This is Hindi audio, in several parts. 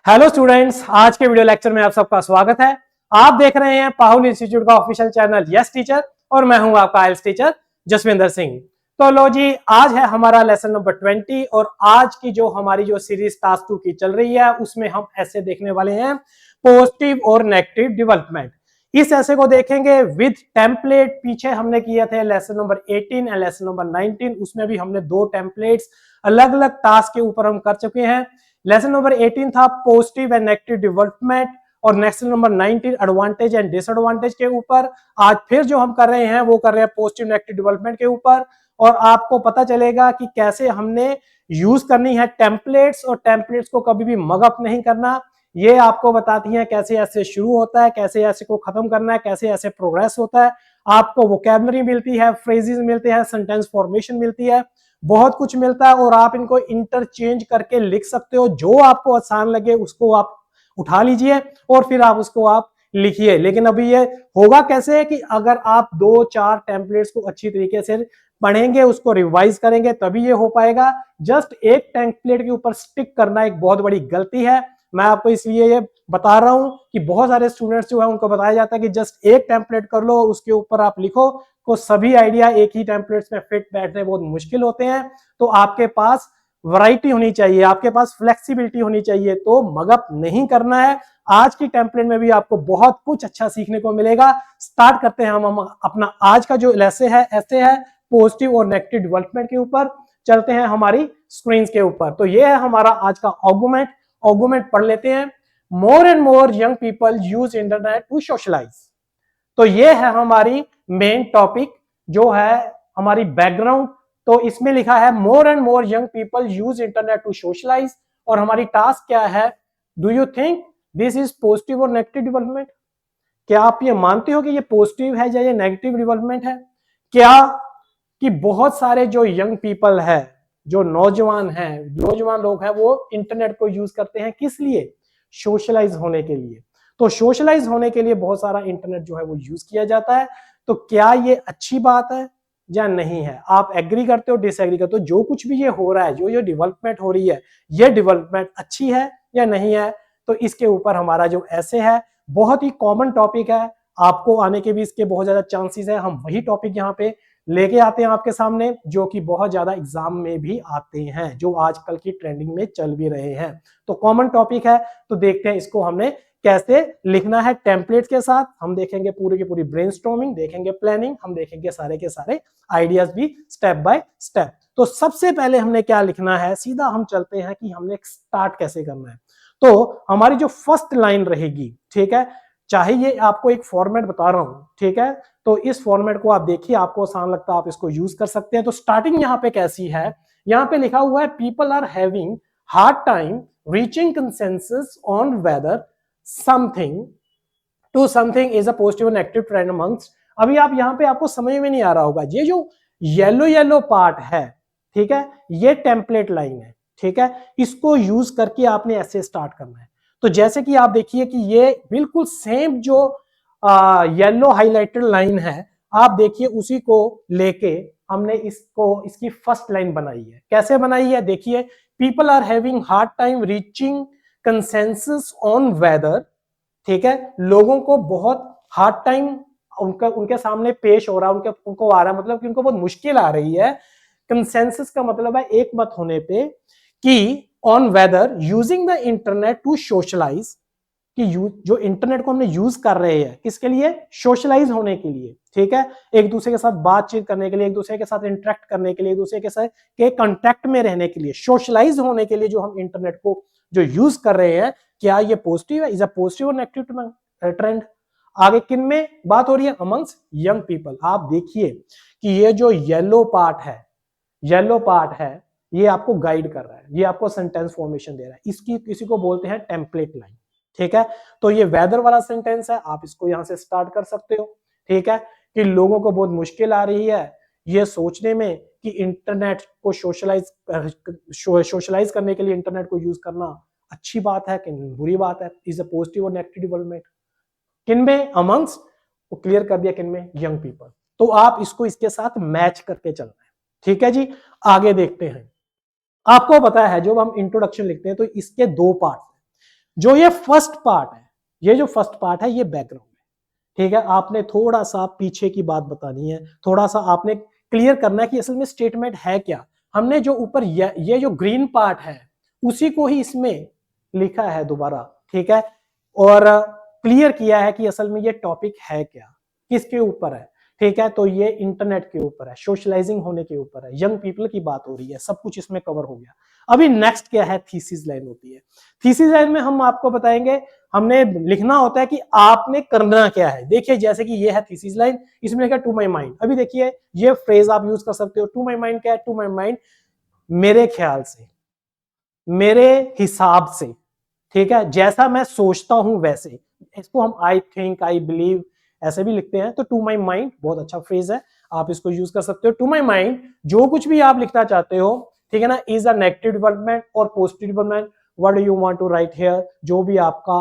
हेलो स्टूडेंट्स, आज के वीडियो लेक्चर में आप सबका स्वागत है। आप देख रहे हैं पाहुल इंस्टीट्यूट का ऑफिशियल चैनल यस टीचर और मैं हूं आपका आइल्स टीचर जसविंदर सिंह। तो लो जी, आज है हमारा लेसन नंबर 20 और आज की जो हमारी सीरीज टास्क 2 की चल रही है उसमें हम ऐसे देखने वाले हैं पॉजिटिव और नेगेटिव डेवलपमेंट। इस ऐसे को देखेंगे विद टेम्पलेट। पीछे हमने किए थे lesson number 18 and lesson number 19, उसमें भी हमने दो टेम्पलेट्स अलग अलग टास्क के ऊपर हम कर चुके हैं। लेसन नंबर 18 था पॉजिटिव एंड नेगेटिव डेवलपमेंट और lesson number 19 advantage and disadvantage के ऊपर। आज फिर जो हम कर रहे हैं वो कर रहे हैं पॉजिटिव नेगेटिव डेवलपमेंट के ऊपर और आपको पता चलेगा कि कैसे हमने यूज करनी है टेम्पलेट्स और टेम्पलेट्स को कभी भी मगअप नहीं करना। ये आपको बताती हैं कैसे ऐसे शुरू होता है, कैसे ऐसे को खत्म करना है, कैसे ऐसे प्रोग्रेस होता है। आपको वोकैबुलरी मिलती है, फ्रेजेस मिलते हैं, सेंटेंस फॉर्मेशन मिलती है, बहुत कुछ मिलता है और आप इनको इंटरचेंज करके लिख सकते हो। जो आपको आसान लगे उसको आप उठा लीजिए और फिर आप उसको आप लिखिए। लेकिन अभी ये होगा कैसे कि अगर आप 2-4 टेम्पलेट्स को अच्छी तरीके से पढ़ेंगे, उसको रिवाइज करेंगे, तभी ये हो पाएगा। जस्ट एक टेम्पलेट के ऊपर स्टिक करना एक बहुत बड़ी गलती है। मैं आपको इसलिए ये बता रहा हूं कि बहुत सारे स्टूडेंट्स जो है उनको बताया जाता है कि जस्ट एक टेम्पलेट कर लो, उसके ऊपर आप लिखो। तो सभी आइडिया एक ही टेम्पलेट्स में फिट बैठने बहुत मुश्किल होते हैं। तो आपके पास वैरायटी होनी चाहिए, आपके पास फ्लेक्सिबिलिटी होनी चाहिए। तो मगअप नहीं करना है। आज की टेम्पलेट में भी आपको बहुत कुछ अच्छा सीखने को मिलेगा। स्टार्ट करते हैं हम अपना आज का जो ऐसे है पॉजिटिव और नेगेटिव डेवलपमेंट के ऊपर। चलते हैं हमारी स्क्रीन के ऊपर। तो ये है हमारा आज का आर्गुमेंट पढ़ लेते हैं। More and more young people use internet to socialise. तो ये है हमारी मेन टॉपिक जो है हमारी बैकग्राउंड। तो इसमें लिखा है more and more young people use internet to socialise और हमारी टास्क क्या है, do you think this is positive और नेगेटिव डेवलपमेंट? क्या आप ये मानते हो कि ये पॉजिटिव है या ये नेगेटिव डेवलपमेंट है? क्या कि बहुत सारे जो यंग पीपल है, जो नौजवान लोग हैं, वो इंटरनेट को यूज करते हैं किस लिए? सोशलाइज होने के लिए। तो सोशलाइज होने के लिए बहुत सारा इंटरनेट जो है वो यूज किया जाता है। तो क्या ये अच्छी बात है या नहीं है? आप एग्री करते हो, डिसएग्री करते हो? जो कुछ भी ये हो रहा है, जो ये डेवलपमेंट हो रही है, ये डेवलपमेंट अच्छी है या नहीं है? तो इसके ऊपर हमारा जो ऐसे है बहुत ही कॉमन टॉपिक है, आपको आने के भी इसके बहुत ज्यादा चांसेस है। हम वही टॉपिक यहाँ पे लेके आते हैं आपके सामने जो कि बहुत ज्यादा एग्जाम में भी आते हैं, जो आजकल की ट्रेंडिंग में चल भी रहे हैं। तो कॉमन टॉपिक है। तो देखते हैं इसको हमने कैसे लिखना है टेम्पलेट्स के साथ। हम देखेंगे पूरी की पूरी ब्रेनस्टॉर्मिंग, देखेंगे प्लानिंग, हम देखेंगे सारे के सारे आइडियाज भी स्टेप बाय स्टेप। तो सबसे पहले हमने क्या लिखना है, सीधा हम चलते हैं कि हमने स्टार्ट कैसे करना है। तो हमारी जो फर्स्ट लाइन रहेगी, ठीक है, चाहे ये आपको एक फॉर्मेट बता रहा हूं, ठीक है, तो इस फॉर्मेट को आप देखिए, आपको आसान लगता है, आप इसको यूज कर सकते हैं। तो स्टार्टिंग यहाँ पे कैसी है, यहाँ पे लिखा हुआ है people are having hard time reaching consensus on whether something is a positive और नेगेटिव ट्रेंड अमंग्स। अभी आप यहाँ पे आपको समझ में नहीं आ रहा होगा, ये जो येलो पार्ट है, ठीक है, ये टेम्पलेट लाइन है, ठीक है, इसको यूज करके आपने ऐसे स्टार्ट करना है। तो जैसे कि आप देखिए कि ये बिल्कुल सेम जो येलो हाइलाइटेड लाइन है, आप देखिए उसी को लेके हमने इसकी फर्स्ट लाइन बनाई है। कैसे बनाई है देखिए, people are having hard time reaching consensus on whether, ठीक है, लोगों को बहुत हार्ड टाइम उनके सामने पेश हो रहा है, उनको आ रहा है, मतलब कि उनको बहुत मुश्किल आ रही है। कंसेंसस का मतलब है एक मत होने पे, कि on whether using the internet to socialise, कि जो इंटरनेट को हमने यूज कर रहे हैं किसके लिए? सोशलाइज होने के लिए, ठीक है, एक दूसरे के साथ बातचीत करने के लिए, एक दूसरे के साथ इंटरेक्ट करने के लिए, एक दूसरे के साथ के कांटेक्ट में रहने के लिए, सोशलाइज होने के लिए जो हम इंटरनेट को जो यूज कर रहे हैं, क्या ये पॉजिटिव है? इज अ पॉजिटिव और नेगेटिव ट्रेंड? आगे किन में बात हो रही है? Amongst young people. आप देखिए कि ये जो येलो पार्ट है, ये आपको गाइड कर रहा है, ये आपको सेंटेंस फॉर्मेशन दे रहा है। इसकी किसी को बोलते हैं टेम्पलेट लाइन, ठीक है। तो ये वेदर वाला सेंटेंस है, आप इसको यहां से स्टार्ट कर सकते हो, ठीक है, कि लोगों को बहुत मुश्किल आ रही है ये सोचने में कि इंटरनेट को सोशलाइज करने के लिए इंटरनेट को यूज करना अच्छी बात है कि बुरी बात है? इज अ पॉजिटिव और नेगेटिव डेवलपमेंट किनमें? अमंग्स, वो क्लियर कर दिया किनमें? Young people. तो आप इसको इसके साथ मैच करके चलना है, ठीक है जी। आगे देखते हैं। आपको पता है जब हम इंट्रोडक्शन लिखते हैं तो इसके दो पार्ट, जो ये फर्स्ट पार्ट है, ये जो फर्स्ट पार्ट है ये बैकग्राउंड है, ठीक है। आपने थोड़ा सा पीछे की बात बतानी है, थोड़ा सा आपने क्लियर करना है कि असल में स्टेटमेंट है क्या। हमने जो ऊपर ये जो ग्रीन पार्ट है उसी को ही इसमें लिखा है दोबारा, ठीक है, और क्लियर किया है कि असल में ये टॉपिक है क्या, किसके ऊपर है, ठीक है। तो ये इंटरनेट के ऊपर है, सोशलाइजिंग होने के ऊपर है, यंग पीपल की बात हो रही है, सब कुछ इसमें कवर हो गया। अभी नेक्स्ट क्या है, थीसिस लाइन होती है। थीसिस लाइन में हम आपको बताएंगे, हमने लिखना होता है कि आपने करना क्या है। देखिए जैसे कि ये है थीसिस लाइन, इसमें लिखा टू माय माइंड। अभी देखिए ये फ्रेज आप यूज कर सकते हो, टू माय माइंड क्या है, टू माय माइंड मेरे ख्याल से, मेरे हिसाब से, ठीक है, जैसा मैं सोचता हूं वैसे। इसको हम आई थिंक, आई बिलीव ऐसे भी लिखते हैं। तो टू माई माइंड बहुत अच्छा फ्रेज है, आप इसको यूज कर सकते हो। टू माई माइंड जो कुछ भी आप लिखना चाहते हो, ठीक है ना, इज अ नेगेटिव डेवलपमेंट और positive development, what do you want to write here, जो भी आपका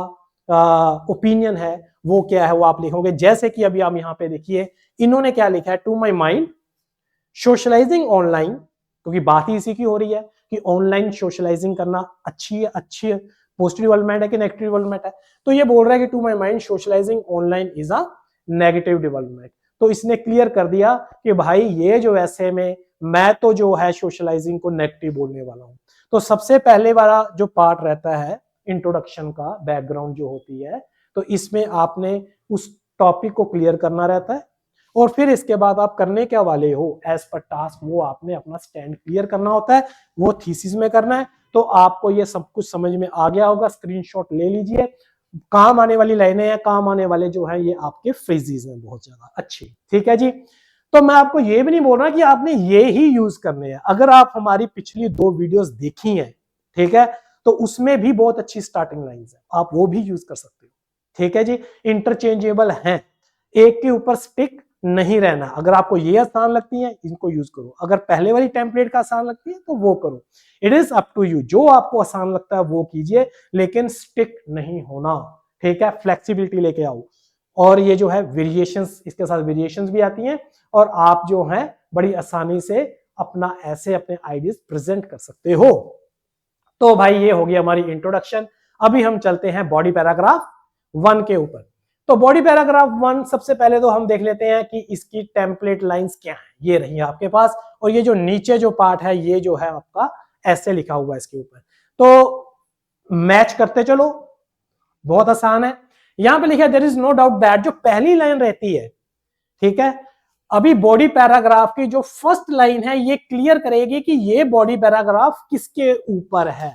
ओपिनियन है वो क्या है वो आप लिखोगे। जैसे कि अभी आप यहाँ पे देखिए इन्होंने क्या लिखा है, to my mind socialising online, क्योंकि बात ही इसी की हो रही है कि ऑनलाइन सोशलाइजिंग करना अच्छी पॉजिटिव डेवलपमेंट है कि नेगेटिव डेवलपमेंट है। तो ये बोल रहा है कि to my mind socialising online is a negative development. तो इसने क्लियर कर दिया कि भाई ये जो ऐसे में मैं तो जो है सोशलाइजिंग को नेगेटिव बोलने वाला हूं। तो सबसे पहले वाला जो पार्ट रहता है इंट्रोडक्शन का, बैकग्राउंड जो होती है, तो इसमें आपने उस टॉपिक को क्लियर करना रहता है, और फिर इसके बाद आप करने क्या वाले हो एज पर टास्क, वो आपने अपना स्टैंड क्लियर करना होता है, वो थीसिस में करना है। तो आपको ये सब कुछ समझ में आ गया होगा, स्क्रीनशॉट ले लीजिए। काम आने वाली लाइनें हैं, काम आने वाले जो है ये आपके फ्रेजेस हैं बहुत ज्यादा अच्छी, ठीक है जी। तो मैं आपको ये भी नहीं बोल रहा कि आपने ये ही यूज करने हैं। अगर आप हमारी पिछली 2 वीडियोस देखी हैं, ठीक है, तो उसमें भी बहुत अच्छी स्टार्टिंग लाइंस है, आप वो भी यूज कर सकते हो, ठीक है जी। इंटरचेंजेबल है, एक के ऊपर स्टिक नहीं रहना। अगर आपको ये आसान लगती है इनको यूज करो, अगर पहले वाली टेम्पलेट का आसान लगती है तो वो करो। It is up to you, जो आपको आसान लगता है वो कीजिए, लेकिन स्टिक नहीं होना, ठीक है। फ्लेक्सिबिलिटी लेके आओ, और ये जो है वेरिएशंस, इसके साथ वेरिएशंस भी आती हैं, और आप जो है बड़ी आसानी से अपना ऐसे अपने आइडियाज प्रेजेंट कर सकते हो। तो भाई ये हो गया हमारी इंट्रोडक्शन। अभी हम चलते हैं बॉडी पैराग्राफ 1 के ऊपर। तो बॉडी पैराग्राफ 1 सबसे पहले तो हम देख लेते हैं कि इसकी टेम्पलेट लाइंस क्या है। ये रही है आपके पास, और ये जो नीचे जो पार्ट है ये जो है आपका ऐसे लिखा हुआ है इसके ऊपर। तो मैच करते चलो, बहुत आसान है। यहां पे लिखा है there is no doubt that, जो पहली लाइन रहती है, ठीक है, अभी बॉडी पैराग्राफ की जो फर्स्ट लाइन है ये क्लियर करेगी कि ये बॉडी पैराग्राफ किसके ऊपर है,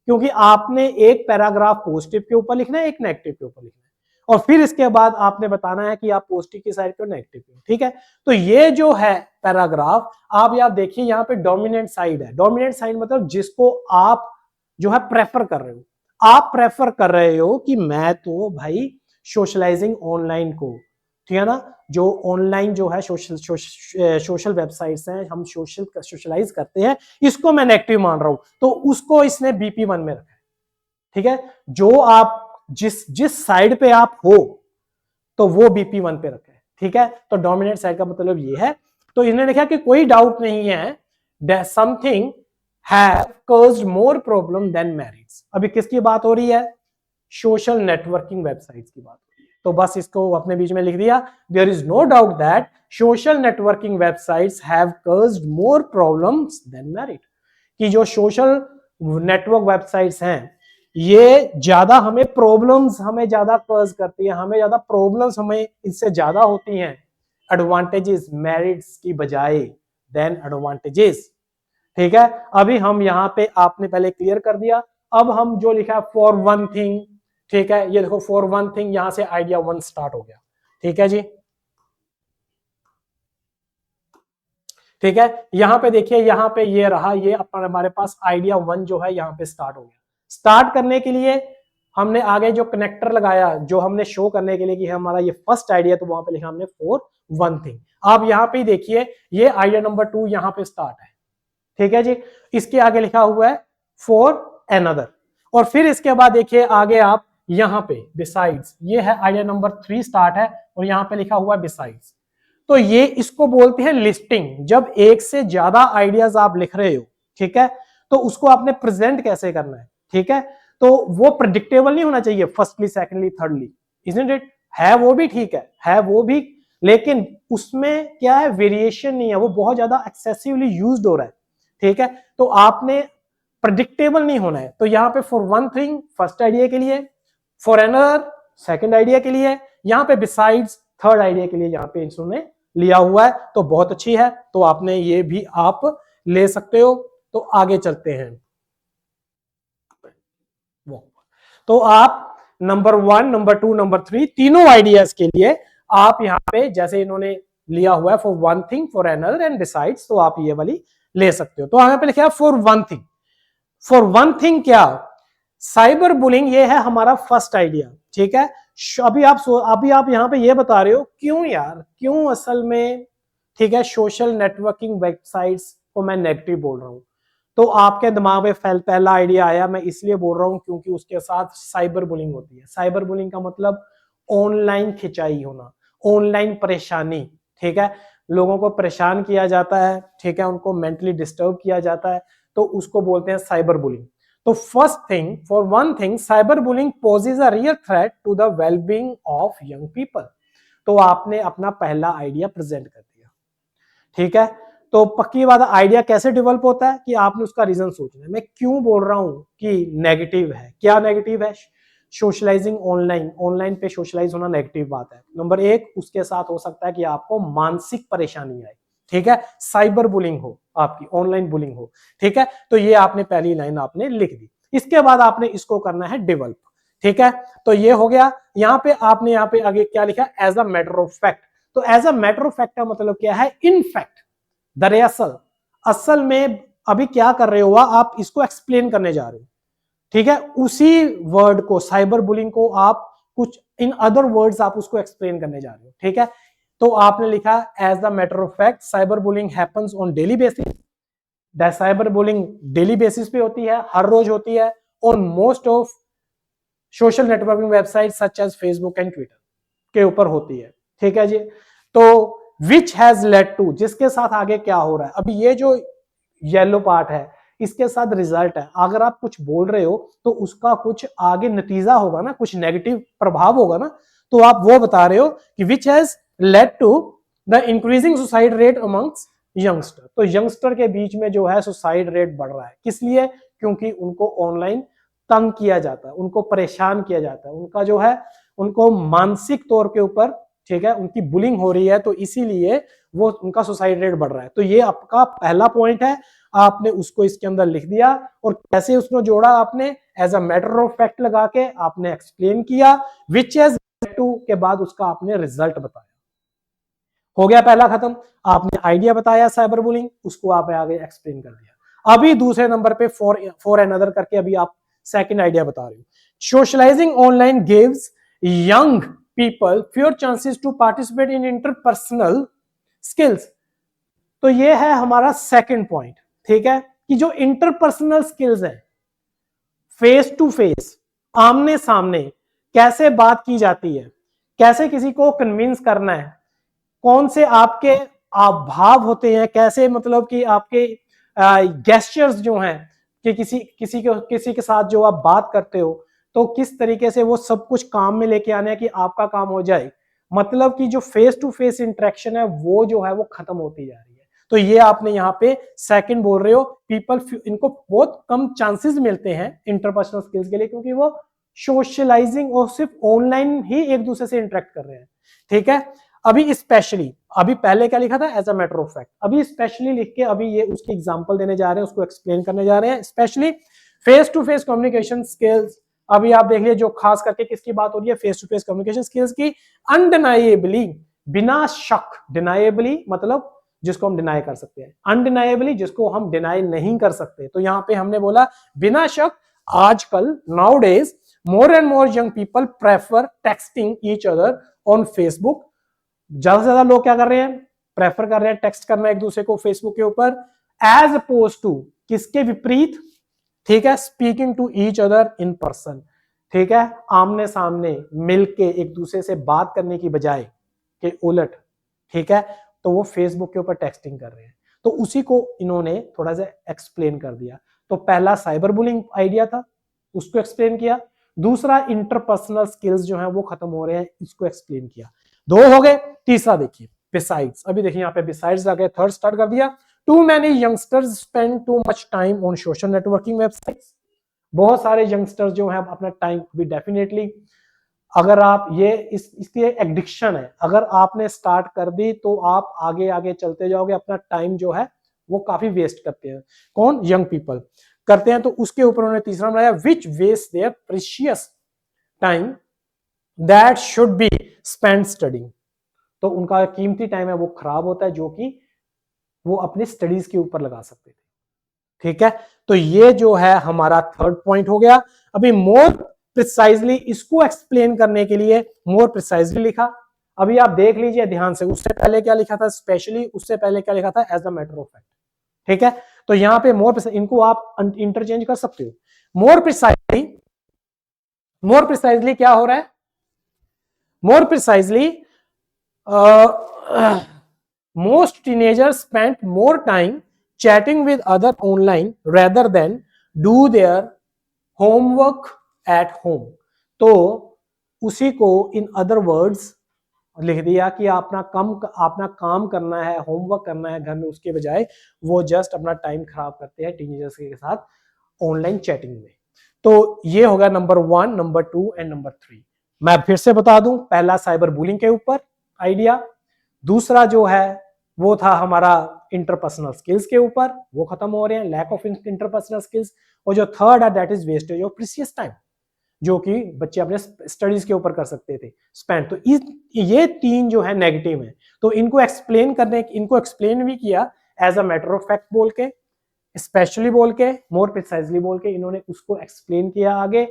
क्योंकि आपने एक पैराग्राफ पॉजिटिव के ऊपर लिखना है, एक नेगेटिव के ऊपर लिखना है, और फिर इसके बाद आपने बताना है कि आप पॉजिटिव की साइड पे नेगेटिव पे, ठीक है। तो ये जो है पैराग्राफ, आप यहाँ देखिए यहाँ पे डोमिनेंट साइड है। डोमिनेंट साइड मतलब जिसको आप जो है प्रेफर कर रहे हो, आप प्रेफर कर रहे हो कि मैं तो भाई सोशलाइजिंग ऑनलाइन को, ठीक है ना, जो ऑनलाइन जो है सोशल वेबसाइट्स हैं, हम सोशलाइज करते हैं, इसको मैं नेगेटिव मान रहा हूं। तो उसको इसने BP1 में रखा है, ठीक है। जो आप जिस साइड पे आप हो तो वो BP1 पे रखा है, ठीक है। तो डोमिनेंट साइड का मतलब ये है। तो इन्होंने लिखा कि कोई डाउट नहीं है that something have caused more problem than merits। अभी किसकी बात हो रही है, सोशल नेटवर्किंग वेबसाइट्स की बात हो रही है। तो बस इसको अपने बीच में लिख दिया, there is no doubt that social networking websites have caused more problems than merit, कि जो सोशल नेटवर्क वेबसाइट्स हैं ये ज्यादा हमें प्रॉब्लम्स हमें ज्यादा कॉज करती है, हमें ज्यादा प्रॉब्लम्स हमें इससे ज्यादा होती हैं एडवांटेजेस मेरिट्स की बजाय देन एडवांटेजेस, ठीक है। अभी हम यहाँ पे आपने पहले क्लियर कर दिया। अब हम जो लिखा है फॉर वन थिंग, ठीक है, ये देखो फॉर वन थिंग, यहां से आइडिया 1 स्टार्ट हो गया, ठीक है जी, ठीक है। यहां पे देखिए, यहां पे ये रहा, ये अपना हमारे पास आइडिया 1 जो है यहां पे स्टार्ट हो गया। स्टार्ट करने के लिए हमने आगे जो कनेक्टर लगाया, जो हमने शो करने के लिए कि हमारा ये फर्स्ट आइडिया, तो वहां पे लिखा हमने फॉर वन थिंग। आप यहां पे देखिए ये आइडिया नंबर 2 यहां पे स्टार्ट है, ठीक है जी। इसके आगे लिखा हुआ है फॉर एनदर, और फिर इसके बाद देखिए आगे आप यहां पे बिसाइड्स, ये है आइडिया नंबर 3 स्टार्ट है, और यहां पे लिखा हुआ है बिसाइड्स। तो ये इसको बोलते हैं लिस्टिंग। जब एक से ज्यादा आइडियाज आप लिख रहे हो, ठीक है, तो उसको आपने प्रेजेंट कैसे करना है, ठीक है। तो वो प्रेडिक्टेबल नहीं होना चाहिए firstly, secondly, thirdly, isn't it? है वो भी ठीक है वो भी, लेकिन उसमें क्या है, वेरिएशन नहीं है, वो बहुत ज्यादा एक्सेसिवली यूज्ड हो रहा है, ठीक है? तो आपने प्रेडिक्टेबल नहीं होना है। तो यहाँ पे for one thing first idea के लिए, फॉर अनदर सेकंड आइडिया के लिए, यहाँ पे बिसाइड्स थर्ड आइडिया के लिए यहाँ पे इन्होंने लिया हुआ है, तो बहुत अच्छी है। तो आपने ये भी आप ले सकते हो। तो आगे चलते हैं। तो आप नंबर 1, नंबर 2, नंबर 3 तीनों आइडियाज के लिए आप यहाँ पे जैसे इन्होंने लिया हुआ है for one thing, for another and besides, तो आप ये वाली ले सकते हो। तो यहाँ पे लिखा है for one thing. For one thing क्या, साइबर बुलिंग, ये है हमारा फर्स्ट आइडिया, ठीक है? अभी आप यहाँ पे ये बता रहे हो क्यों यार, क्यों असल में, ठीक है, सोशल नेटवर्किंग वेबसाइट्स को मैं नेगेटिव बोल रहा हूं। तो आपके दिमाग में पहला आइडिया आया, मैं इसलिए बोल रहा हूं क्योंकि उसके साथ साइबर बुलिंग होती है। साइबर बुलिंग का मतलब ऑनलाइन खिंचाई होना, ऑनलाइन परेशानी, ठीक है? लोगों को परेशान किया जाता है, ठीक है, उनको मेंटली डिस्टर्ब किया जाता है, तो उसको बोलते हैं साइबर बुलिंग। तो first thing, for one thing, cyberbullying poses a real threat to the wellbeing of young people. तो आपने अपना पहला आइडिया प्रेजेंट कर दिया, ठीक है? तो पक्की बात, आइडिया कैसे डेवलप होता है कि आपने उसका रीजन सोचना है। मैं क्यों बोल रहा हूं कि नेगेटिव है, क्या नेगेटिव है? सोशलाइजिंग ऑनलाइन, ऑनलाइन पे सोशलाइज होना नेगेटिव बात है। नंबर 1, उसके साथ हो सकता है कि आपको मानसिक परेशानी आए, ठीक है? साइबर बुलिंग हो, आपकी ऑनलाइन बुलिंग हो, ठीक है? तो ये आपने पहली लाइन आपने लिख दी। इसके बाद आपने इसको करना है डेवलप, ठीक है? तो ये हो गया। यहाँ पे आपने यहाँ पे आगे क्या लिखा, as a matter of fact. तो as a matter of fact का मतलब क्या है, इन फैक्ट, दरअसल, असल में अभी क्या कर रहे हो, आप इसको एक्सप्लेन करने जा रहे हो, ठीक है? उसी वर्ड को, साइबर बुलिंग को आप कुछ इन अदर वर्ड्स आप उसको एक्सप्लेन करने जा रहे हो, ठीक है? तो आपने लिखा as the matter of fact cyberbullying happens on daily basis. Cyberbullying daily basis पे होती है, हर रोज होती है, on most of social networking website such as Facebook and Twitter के ऊपर होती है, ठीक है जी? तो विच हैज लेड टू, जिसके साथ आगे क्या हो रहा है, अभी ये जो येलो पार्ट है इसके साथ रिजल्ट है। अगर आप कुछ बोल रहे हो तो उसका कुछ आगे नतीजा होगा ना, कुछ नेगेटिव प्रभाव होगा ना, तो आप वो बता रहे हो कि which has led to the increasing suicide rate amongst youngster. तो यंगस्टर के बीच में जो है सुसाइड रेट बढ़ रहा है, किस लिए? क्योंकि उनको ऑनलाइन तंग किया जाता है, उनको परेशान किया जाता है, उनका जो है उनको मानसिक तौर के ऊपर, ठीक है, उनकी बुलिंग हो रही है, तो इसीलिए वो उनका सुसाइड रेट बढ़ रहा है। तो ये आपका पहला पॉइंट है, आपने उसको इसके अंदर लिख दिया। और कैसे उसको जोड़ा, आपने as a matter of fact लगा के आपने एक्सप्लेन किया, विच हैज लेड टू के बाद उसका आपने रिजल्ट बताया। हो गया पहला खत्म। आपने आइडिया बताया साइबर बुलिंग, उसको आपने आगे एक्सप्लेन कर दिया। अभी दूसरे नंबर पे फॉर अनदर करके अभी आप सेकंड आइडिया बता रहे हो। Socialising online gives young people fewer chances to participate in interpersonal skills. तो ये है हमारा सेकंड पॉइंट, ठीक है, कि जो इंटरपर्सनल स्किल्स है, फेस टू फेस, आमने सामने कैसे बात की जाती है, कैसे किसी को कन्विंस करना है, कौन से आपके भाव होते हैं, कैसे मतलब कि आपके गेस्चर्स जो हैं, कि किसी के साथ जो आप बात करते हो, तो किस तरीके से वो सब कुछ काम में लेके आना है कि आपका काम हो जाए। मतलब कि जो फेस टू फेस इंटरेक्शन है वो जो है वो खत्म होती जा रही है। तो ये आपने यहाँ पे सेकंड बोल रहे हो, पीपल, इनको बहुत कम चांसेस मिलते हैं इंटरपर्सनल स्किल्स के लिए, क्योंकि वो सोशलाइजिंग और सिर्फ ऑनलाइन ही एक दूसरे से इंटरेक्ट कर रहे हैं, ठीक है? अभी स्पेशली, अभी पहले क्या लिखा था, as a matter of fact, अभी स्पेशली लिख के अभी ये उसकी एग्जांपल देने जा रहे हैं, उसको एक्सप्लेन करने जा रहे हैं। Specially face to face communication skills, अभी आप देख लीजिए जो खास करके किसकी बात हो रही है, face to face communication skills की। अनडिनाइएबली, बिना शक, डिनाइएबली मतलब जिसको हम डिनाई कर सकते हैं, अनडिनाइएबली जिसको हम डिनाई नहीं कर सकते। तो यहाँ पे हमने बोला बिना शक, आजकल now days more and more young people prefer texting each other on Facebook. ज्यादा से ज्यादा लोग क्या कर रहे हैं, प्रेफर कर रहे हैं टेक्स्ट करना एक दूसरे को फेसबुक के ऊपर, एज अपोज टू, किसके विपरीत, ठीक है, speaking to each other in person, ठीक है, आमने सामने मिलके एक दूसरे से बात करने की बजाय के उलट, ठीक है, तो वो फेसबुक के ऊपर टेक्सटिंग कर रहे हैं। तो उसी को इन्होंने थोड़ा सा एक्सप्लेन कर दिया। तो पहला साइबर बुलिंग आइडिया था, उसको एक्सप्लेन किया। दूसरा इंटरपर्सनल स्किल्स जो है वो खत्म हो रहे हैं, इसको एक्सप्लेन किया। दो हो गए। तीसरा देखिए बिसाइड्स, अभी देखिए यहाँ पे बिसाइड्स आ गए, थर्ड स्टार्ट कर दिया। Too many youngsters spend too much time on social networking websites. बहुत सारे यंगस्टर्स जो है अपना टाइम भी डेफिनेटली, अगर आप ये इसकी एडिक्शन है, अगर आपने स्टार्ट कर दी तो आप आगे आगे चलते जाओगे, अपना टाइम जो है वो काफी वेस्ट करते हैं। कौन? यंग पीपल करते हैं। तो उसके ऊपर उन्होंने तीसरा बनाया, which waste their precious time that should be spend studying. तो उनका कीमती टाइम है वो खराब होता है, जो कि वो अपनी स्टडीज के ऊपर लगा सकते थे। ठीक है, तो ये जो है हमारा थर्ड पॉइंट हो गया। अभी मोर प्रिसाइजली इसको एक्सप्लेन करने के लिए मोर प्रिसाइजली लिखा। अभी आप देख लीजिए ध्यान से, उससे पहले क्या लिखा था स्पेशली, उससे पहले क्या लिखा था as a matter of fact. ठीक है, तो यहां पे मोर, इनको आप इंटरचेंज कर सकते हो। मोर प्रिसाइजली क्या हो रहा है? More precisely most teenagers spent more time chatting with other online rather than do their homework at home। तो उसी को इन अदर वर्ड्स लिख दिया कि अपना काम करना है, होमवर्क करना है घर में, उसके बजाय वो जस्ट अपना टाइम खराब करते हैं टीनेजर्स के साथ ऑनलाइन चैटिंग में। तो ये होगा नंबर 1, नंबर 2 एंड नंबर 3। मैं फिर से बता दूं, पहला साइबर बुलिंग के ऊपर आइडिया, दूसरा जो है वो था हमारा इंटरपर्सनल स्किल्स के ऊपर, वो खत्म हो रहे हैं, लैक ऑफ इंटरपर्सनल स्किल्स। और जो थर्ड है that is wastage of precious time, जो कि बच्चे अपने स्टडीज के ऊपर कर सकते थे स्पेंड। तो ये तीन जो है नेगेटिव है। तो इनको एक्सप्लेन भी किया as a matter of fact बोल के, स्पेशली बोल के, मोर प्रिसाइजली बोल के, इन्होंने उसको एक्सप्लेन किया आगे,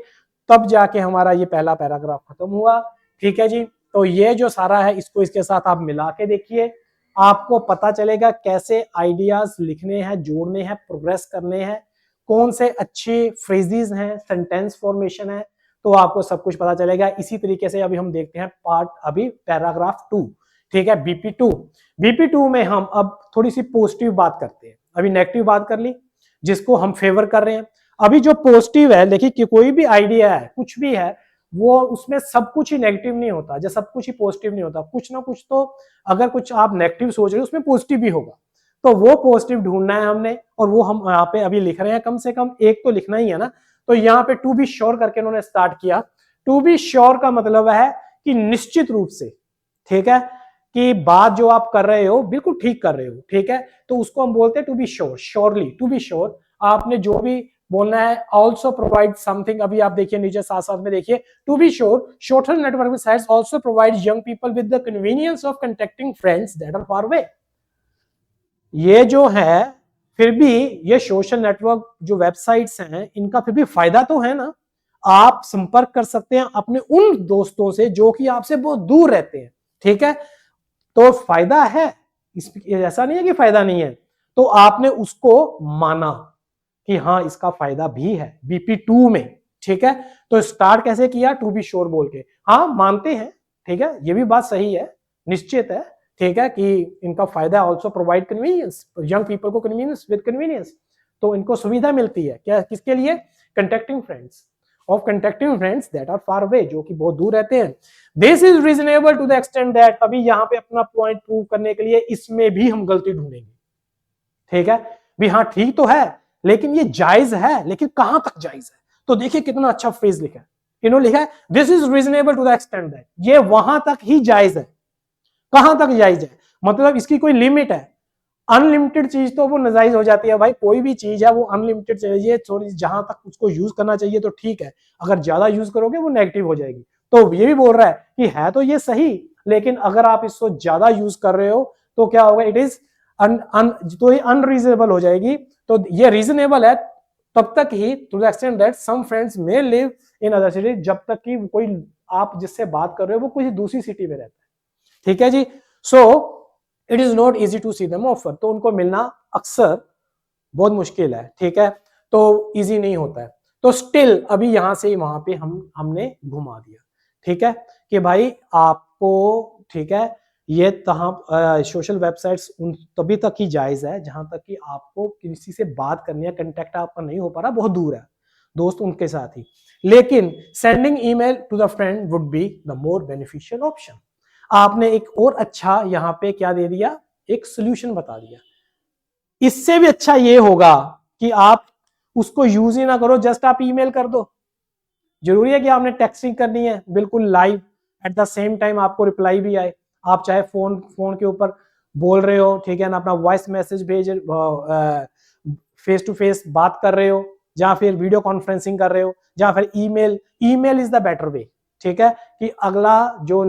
तब जाके हमारा ये पहला पैराग्राफ खत्म हुआ। ठीक है जी, तो ये जो सारा है इसको इसके साथ आप मिला के देखिए, आपको पता चलेगा कैसे आइडियाज लिखने हैं, जोड़ने हैं, प्रोग्रेस करने हैं, कौन से अच्छे फ्रेजेस हैं, सेंटेंस फॉर्मेशन है, तो आपको सब कुछ पता चलेगा। इसी तरीके से अभी हम देखते हैं अभी पैराग्राफ 2। ठीक है, बीपी2 में हम अब थोड़ी सी पॉजिटिव बात करते हैं। अभी नेगेटिव बात कर ली जिसको हम फेवर कर रहे हैं। अभी जो पॉजिटिव है, देखिए कि कोई भी आइडिया है, कुछ भी है, वो उसमें सब कुछ ही नेगेटिव नहीं होता, जब सब कुछ ही पॉजिटिव नहीं होता, कुछ ना कुछ तो अगर कुछ आप नेगेटिव सोच रहे हो उसमें पॉजिटिव भी होगा। तो वो पॉजिटिव ढूंढना है हमने, और वो हम यहाँ पे अभी लिख रहे हैं, कम से कम एक तो लिखना ही है ना। तो यहाँ पे टू बी श्योर करके उन्होंने स्टार्ट किया। टू बी श्योर का मतलब है कि निश्चित रूप से, ठीक है, कि बात जो आप कर रहे हो बिल्कुल ठीक कर रहे हो। ठीक है, तो उसको हम बोलते हैं to be sure, surely, to be sure. आपने जो भी बोलना है, ऑल्सो प्रोवाइड समथिंग। अभी आप देखिए नीचे साथ साथ में देखिए, to be sure social networking sites also provide young people with the convenience of contacting friends that are far away. ये जो है फिर भी ये सोशल नेटवर्क जो वेबसाइट्स हैं इनका फिर भी फायदा तो है ना, आप संपर्क कर सकते हैं अपने उन दोस्तों से जो कि आपसे बहुत दूर रहते हैं। ठीक है, तो फायदा है, ऐसा नहीं है कि फायदा नहीं है। तो आपने उसको माना कि हाँ इसका फायदा भी है बीपी2 में। ठीक है, तो स्टार्ट कैसे किया? टू बी श्योर बोल के, हाँ मानते हैं, ठीक है, ये भी बात सही है, निश्चित है, ठीक है, कि इनका फायदा also provide convenience, young people को कन्वीनियंस विद कन्वीनियंस, तो इनको सुविधा मिलती है क्या, किसके लिए? Contacting friends that are far away, जो कि बहुत दूर रहते हैं। This is reasonable to the extent that, अभी यहाँ पे अपना पॉइंट प्रूव करने के लिए इसमें भी हम गलती ढूंढेंगे। ठीक है, भी हाँ ठीक तो है, लेकिन ये जायज है, लेकिन कहां तक जायज है? तो देखिए कितना अच्छा फ्रेज लिखा है, इन्होंने लिखा है this is reasonable to the extent that, ये वहां तक ही जायज है। कहां तक जायज है? मतलब इसकी कोई लिमिट है? अनलिमिटेड चीज तो वो नाजायज हो जाती है भाई, कोई भी चीज है वो अनलिमिटेड चाहिए, थोड़ी जहां तक उसको यूज करना चाहिए तो ठीक है, अगर ज्यादा यूज करोगे वो नेगेटिव हो जाएगी। तो ये भी बोल रहा है कि है तो ये सही, लेकिन अगर आप इसको ज्यादा यूज कर रहे हो तो क्या होगा? इट इज तो ये अनरीजनेबल हो जाएगी। तो ये रीजनेबल है तब तक ही, to the extent that some friends may live in other city, जब तक कि कोई आप जिससे बात कर रहे हो वो कोई दूसरी सिटी में रहता है। ठीक है जी, so it is not easy to see them ऑफर, तो उनको मिलना अक्सर बहुत मुश्किल है। ठीक है, तो इजी नहीं होता है। तो स्टिल अभी यहां से वहां पे हमने घुमा दिया। ठीक है, कि भाई आपको, ठीक है, ये सोशल वेबसाइट्स उन तभी तक ही जायज है जहां तक कि आपको किसी से बात करनी है, कंटेक्ट आपका नहीं हो पा रहा, बहुत दूर है, दोस्त उनके साथ ही। लेकिन sending email to the friend would be the more beneficial option. आपने एक और अच्छा यहाँ पे क्या दे दिया, एक सोल्यूशन बता दिया। इससे भी अच्छा ये होगा कि आप उसको यूज ही ना करो, जस्ट आप ईमेल कर दो। जरूरी है कि आपने टेक्सटिंग करनी है बिल्कुल live, at the same time आपको रिप्लाई भी आए। आप चाहे फोन के ऊपर बोल रहे हो, ठीक है ना, अपना वॉइस मैसेज भेज, फेस टू फेस बात कर रहे हो, या फिर वीडियो कॉन्फ्रेंसिंग कर रहे हो, या फिर email is the better way. ठीक है, कि अगला जो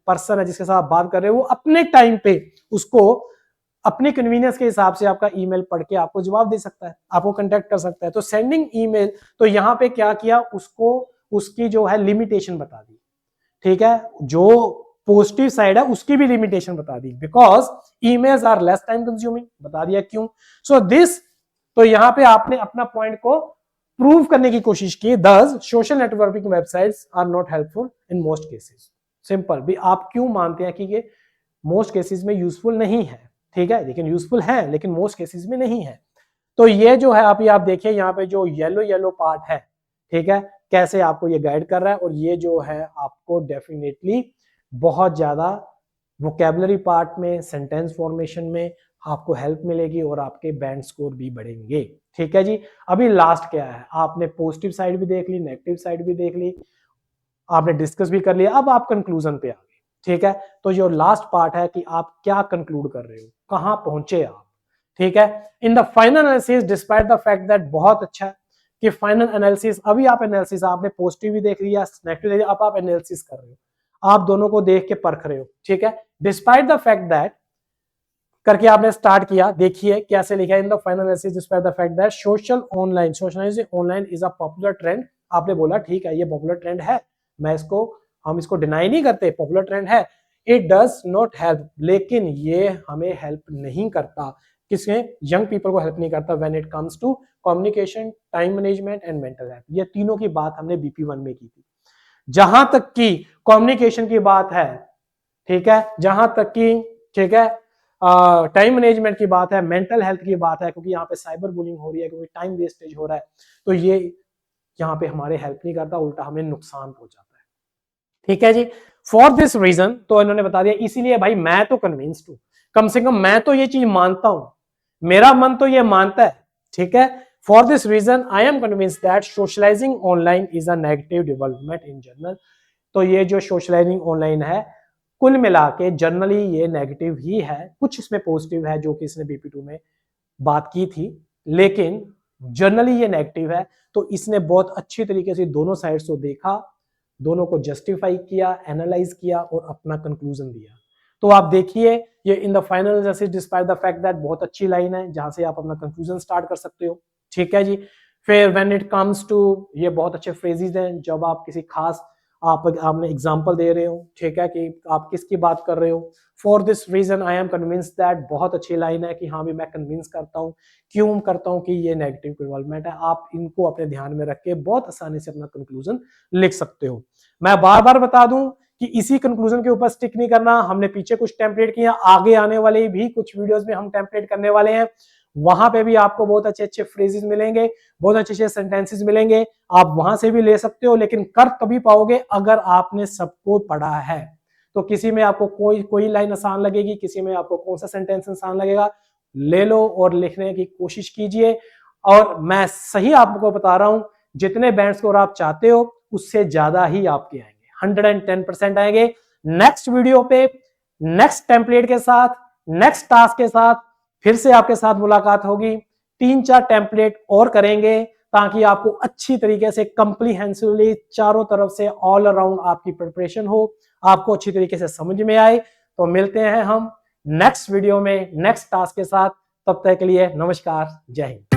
पर्सन है जिसके साथ बात कर रहे हो वो अपने टाइम पे उसको अपनी कन्वीनियंस के हिसाब से आपका ईमेल पढ़ के आपको जवाब दे सकता है, आपको कांटेक्ट कर सकता है। तो सेंडिंग ईमेल, तो यहाँ पे क्या किया, उसको उसकी जो है लिमिटेशन बता दी। ठीक है, जो पॉजिटिव साइड है उसकी भी लिमिटेशन बता दी, because emails are less time consuming, बता दिया क्यों। सो दिस, तो यहाँ पे आपने अपना पॉइंट को प्रूव करने की कोशिश की। This social networking websites are not helpful in most cases. Simple भी, आप क्यों मानते हैं कि ये मोस्ट केसेस में यूजफुल नहीं है, ठीक है, लेकिन यूजफुल है, लेकिन मोस्ट केसेस में नहीं है। तो ये जो है आप देखिए यहाँ पे जो येलो पार्ट है, ठीक है, कैसे आपको ये गाइड कर रहा है, और ये जो है आपको डेफिनेटली बहुत ज्यादा वोकेबलरी पार्ट में, सेंटेंस फॉर्मेशन में आपको हेल्प मिलेगी, और आपके बैंड स्कोर भी बढ़ेंगे। ठीक है जी, अभी लास्ट क्या है, आपने पॉजिटिव साइड भी देख ली, नेगेटिव साइड भी देख ली, आपने डिस्कस भी कर लिया, अब आप कंक्लूजन पे आ गए। ठीक है, तो जो लास्ट पार्ट है कि आप क्या कंक्लूड कर रहे हो, कहां पहुंचे आप। ठीक है, in the final analysis despite the fact that, बहुत अच्छा है कि फाइनल एनालिसिस, अभी आप एनालिसिस, आपने पॉजिटिव भी देख लिया, नेगेटिव देख, अब आप एनालिसिस कर रहे हो, आप दोनों को देख के परख रहे हो। ठीक है, डिस्पाइट द फैक्ट दैट करके आपने स्टार्ट किया, देखिए कैसे लिखा है, in the final analysis despite the fact that socialising online is a popular trend. आपने बोला ठीक है ये पॉपुलर ट्रेंड है, हम इसको डिनाई नहीं करते, पॉपुलर ट्रेंड है। इट डज नॉट हेल्प, लेकिन ये हमें हेल्प नहीं करता, किसने, यंग पीपल को हेल्प नहीं करता, when it comes to communication, time management and mental health. ये तीनों की बात हमने BP1 में की थी। जहां तक की कम्युनिकेशन की बात है, ठीक है, जहां तक की, ठीक है, टाइम मैनेजमेंट की बात है, मेंटल हेल्थ की बात है, क्योंकि यहाँ पे साइबर बुलिंग हो रही है, क्योंकि टाइम वेस्टेज हो रहा है, तो ये यहाँ पे हमारे हेल्प नहीं करता, उल्टा हमें नुकसान पहुंचाता है। ठीक है जी, फॉर दिस रीजन, तो इन्होंने बता दिया, इसीलिए भाई मैं तो कन्विंस्ड हूं, कम से कम मैं तो ये चीज मानता हूं, मेरा मन तो ये मानता है। ठीक है, for this reason I am convinced that socialising online is a negative development in general. तो ये जो सोशलाइजिंग ऑनलाइन है, कुल मिला के जनरली ये नेगेटिव ही है, कुछ इसमें पॉजिटिव है जो कि इसने BP2 में बात की थी, लेकिन जनरली ये नेगेटिव है। तो इसने बहुत अच्छी तरीके से दोनों साइड्स को देखा, दोनों को जस्टिफाई किया, एनालाइज किया और अपना कंक्लूजन दिया। तो आप देखिए ये इन the final analysis despite the fact that, बहुत अच्छी लाइन है जहां से आप अपना कंक्लूजन स्टार्ट कर सकते हो। ठीक है जी, फिर व्हेन इट कम्स टू, ये बहुत अच्छे फ्रेजेस हैं जब आप किसी खास आपने एग्जांपल दे रहे हो, ठीक है, कि आप किसकी बात कर रहे हो। For this reason I am convinced that, बहुत अच्छी लाइन है कि हाँ भी मैं कन्विंस करता हूँ, क्यों करता हूँ कि ये नेगेटिव डेवलपमेंट है। आप इनको अपने ध्यान में रख के बहुत आसानी से अपना कंक्लूजन लिख सकते हो। मैं बार बार बता दूं कि इसी कंक्लूजन के ऊपर स्टिक नहीं करना, हमने पीछे कुछ टेम्पलेट किया, आगे आने वाले भी कुछ वीडियोस में हम टेम्पलेट करने वाले हैं, वहां पे भी आपको बहुत अच्छे अच्छे फ्रेजेस मिलेंगे, बहुत अच्छे अच्छे सेंटेंसेस मिलेंगे, आप वहां से भी ले सकते हो। लेकिन कर तभी पाओगे अगर आपने सबको पढ़ा है। तो किसी में आपको कोई लाइन आसान लगेगी, किसी में आपको कौन सा सेंटेंस आसान लगेगा, ले लो और लिखने की कोशिश कीजिए। और मैं सही आपको बता रहा हूं, जितने बैंड स्कोर आप चाहते हो उससे ज्यादा ही आपके आएंगे, 110% आएंगे। नेक्स्ट वीडियो पे नेक्स्ट टेम्पलेट के साथ, नेक्स्ट टास्क के साथ फिर से आपके साथ मुलाकात होगी। 3-4 टेम्पलेट और करेंगे ताकि आपको अच्छी तरीके से कंप्रीहेंसिवली चारों तरफ से ऑल अराउंड आपकी प्रिपरेशन हो, आपको अच्छी तरीके से समझ में आए। तो मिलते हैं हम नेक्स्ट वीडियो में नेक्स्ट टास्क के साथ, तब तक के लिए नमस्कार, जय हिंद।